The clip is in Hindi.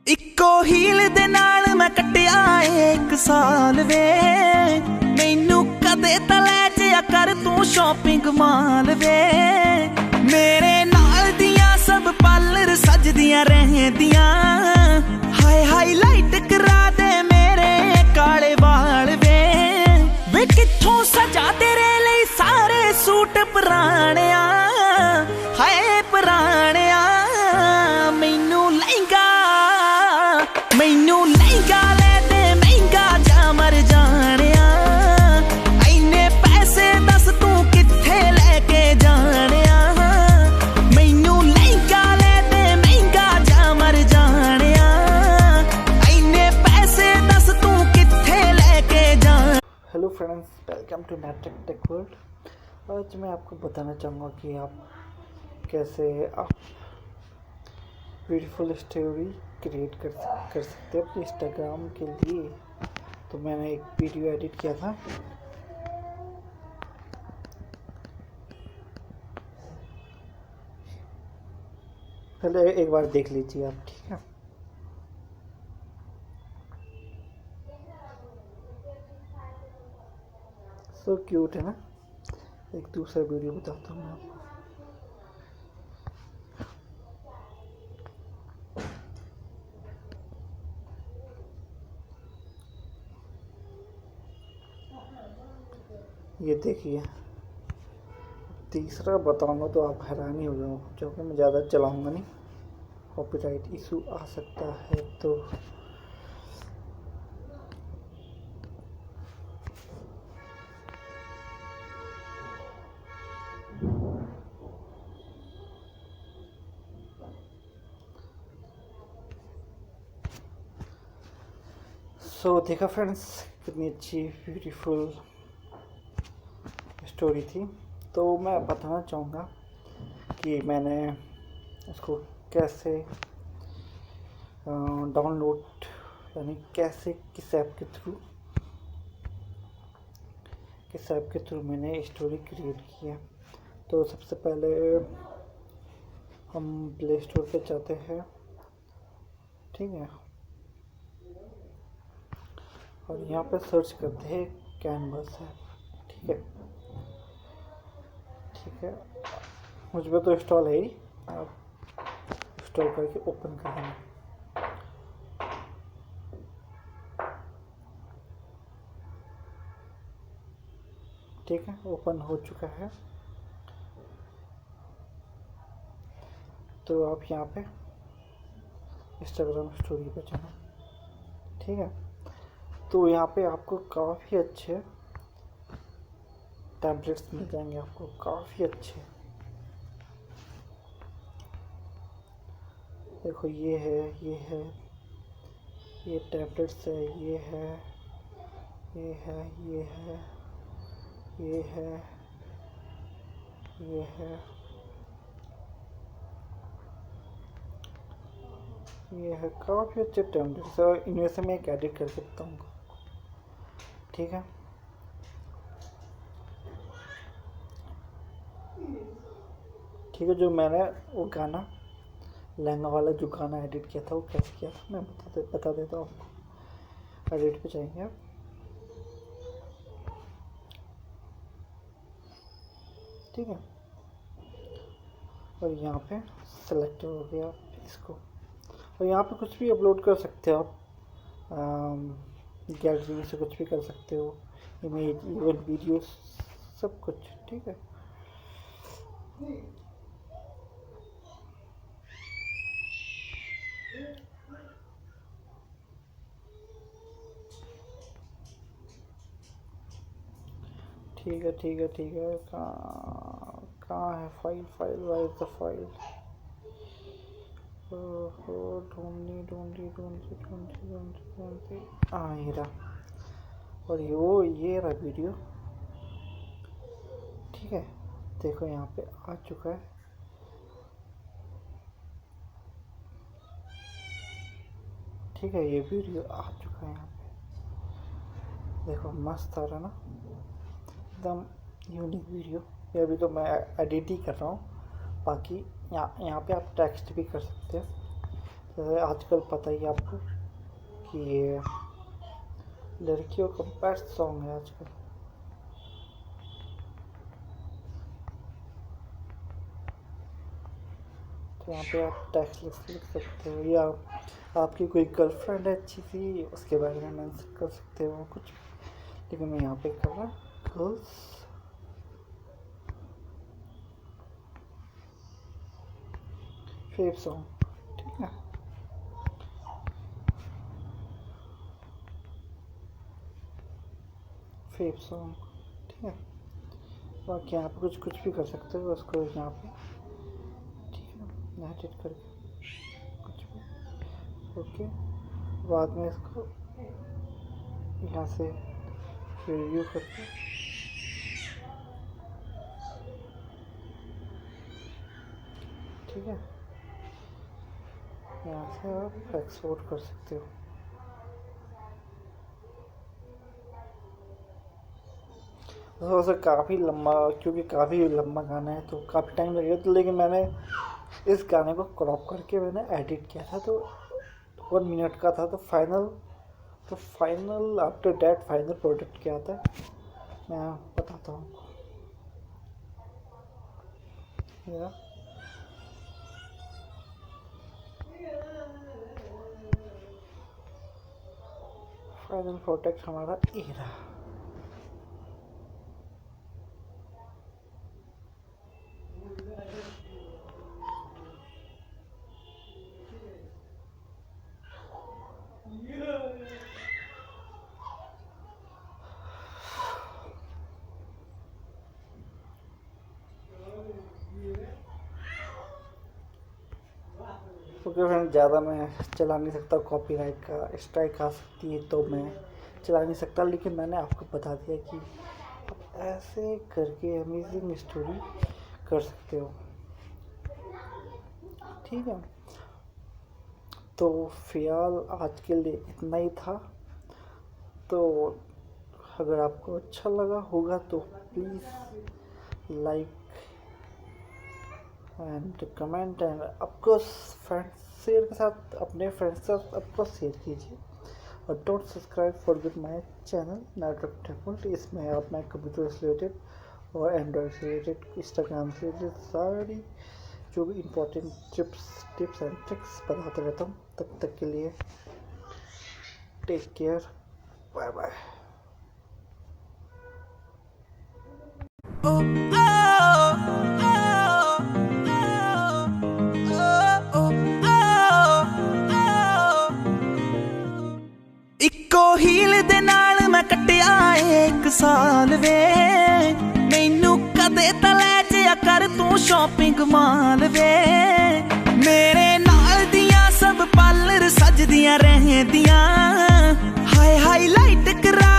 इको हील दे नाल मैं कटिया 1 साल वे मैनू कदे तले जिया कर तू शॉपिंग माल वे मेरे नाल दियां सब पार्लर सजदियां रहंदियां हाय हाईलाइट करा दे मेरे काले वाल वे कित्थों सजा तेरे लिए सारे सूट पुराणिया हाय पुराणिया मैनू लहंगा ले दे महंगा जा मर जानिया इन्ने पैसे दस तू कित्थे लेके जानिया मैनू लहंगा ले दे महंगा जा मर जानिया इन्ने पैसे दस तू कित्थे लेके जा। Hello friends, welcome to Nettech tech world. आज मैं आपको बताना चाहूँगा कि आप कैसे ब्यूटीफुल स्टोरी क्रिएट कर सकते हैं अपने इंस्टाग्राम के लिए। तो मैंने एक वीडियो एडिट किया था, पहले एक बार देख लीजिए आप, ठीक है। सो क्यूट है ना। एक दूसरा वीडियो बताता हूँ मैं आपको। ये देखिए, तीसरा बताऊंगा तो आप हैरान ही हो जाओगे, क्योंकि मैं ज़्यादा चलाऊंगा नहीं, कॉपीराइट इशू आ सकता है। तो देखा फ्रेंड्स, कितनी अच्छी ब्यूटीफुल स्टोरी थी। तो मैं बताना चाहूँगा कि मैंने इसको कैसे डाउनलोड, यानी कैसे किस ऐप के थ्रू मैंने स्टोरी क्रिएट की है। तो सबसे पहले हम प्ले स्टोर पे जाते हैं, ठीक है, और यहाँ पे सर्च करते हैं कैनवस ऐप, ठीक है। मुझ पर तो इंस्टॉल है ही, आप इंस्टॉल करके ओपन कर देंगे। ठीक है, ओपन हो चुका है। तो आप यहाँ पे इंस्टाग्राम स्टोरी पे जाना, ठीक है। तो यहाँ पे आपको काफ़ी अच्छे टैबलेट्स मिल जाएंगे, आपको काफ़ी अच्छे। देखो, ये है, ये टैबलेट्स है, ये है, ये है, ये है, ये है, ये है, ये है। काफ़ी अच्छे टैबलेट्स है, इनमें से मैं एक एडिट कर सकता हूँ, ठीक है। ठीक है, जो मैंने वो गाना, लहंगा वाला जो गाना एडिट किया था, वो कैसे किया था मैं बता देता हूँ आपको। एडिट पे जाएंगे आप, ठीक है, और यहाँ पे सेलेक्ट हो गया इसको। और यहाँ पे कुछ भी अपलोड कर सकते हो आप, गैलरी में से कुछ भी कर सकते हो, इमेज, इवन वीडियो, सब कुछ, ठीक है। ठीक है। कहाँ है file? Wire is the file? ढूंढी। ये रहा, और ये रहा वीडियो, ठीक है। देखो, यहाँ पे आ चुका है, ठीक है। ये वीडियो आ चुका है यहाँ पे, देखो, मस्त आ रहा ना। एकदम यूनिक वीडियो। ये अभी तो मैं एडिट ही कर रहा हूँ, बाकी यहाँ पे आप टेक्स्ट भी कर सकते हैं। तो आजकल पता ही आपको कि ये लड़कियों का बेस्ट सॉन्ग है आजकल। तो यहाँ पे आप टेक्स्ट लिख सकते हो, या आपकी कोई गर्लफ्रेंड है अच्छी सी, उसके बारे में मेंशन कर सकते हो कुछ। लेकिन मैं यहाँ पे कर रहा गर्ल्स फेव सॉन्ग, ठीक है। फेव सॉन्ग, ठीक है। बाकी यहाँ पे कुछ भी कर सकते हो उसको यहाँ पे, ठीक है, एडिट करके कुछ भी। ओके, बाद में इसको यहाँ से रिव्यू करके ठीक है, यहाँ से आप एक्सपोर्ट कर सकते हो। थोड़ा सा काफ़ी लंबा, क्योंकि काफ़ी लंबा गाना है तो काफ़ी टाइम लगेगा, तो लेकिन मैंने इस गाने को क्रॉप करके मैंने एडिट किया था, तो 1 मिनट का था। तो final after that final product क्या आता है मैं बताता हूँ। फाइनल प्रोडक्ट हमारा ये रहा। क्योंकि फ्रेंड ज़्यादा मैं चला नहीं सकता, कॉपीराइट का स्ट्राइक आ सकती है, तो मैं चला नहीं सकता। लेकिन मैंने आपको बता दिया कि आप ऐसे करके अमेजिंग स्टोरी कर सकते हो, ठीक है। तो फिलहाल आज के लिए इतना ही था। तो अगर आपको अच्छा लगा होगा तो please like and comment and of course friends share के साथ, अपने फ्रेंड्स के साथ ऑफकोर्स शेयर कीजिए। और don't subscribe forget my channel network technology. इसमें आप मैं कंप्यूटर से रिलेटेड और एंड्रॉयड से रिलेटेड, इंस्टाग्राम से रिलेटेड सारी जो भी इम्पोर्टेंट टिप्स एंड ट्रिक्स बताते रहता हूँ। तब तक के लिए टेक केयर, बाय बाय। इक्को हील दे नाल मैं कटिया 1 साल वे, मैनू कदे तले जिया कर तू शॉपिंग माल वे। मेरे नाल दियां सब पार्लर सजदियां रहदियां, हाय हाईलाइट करा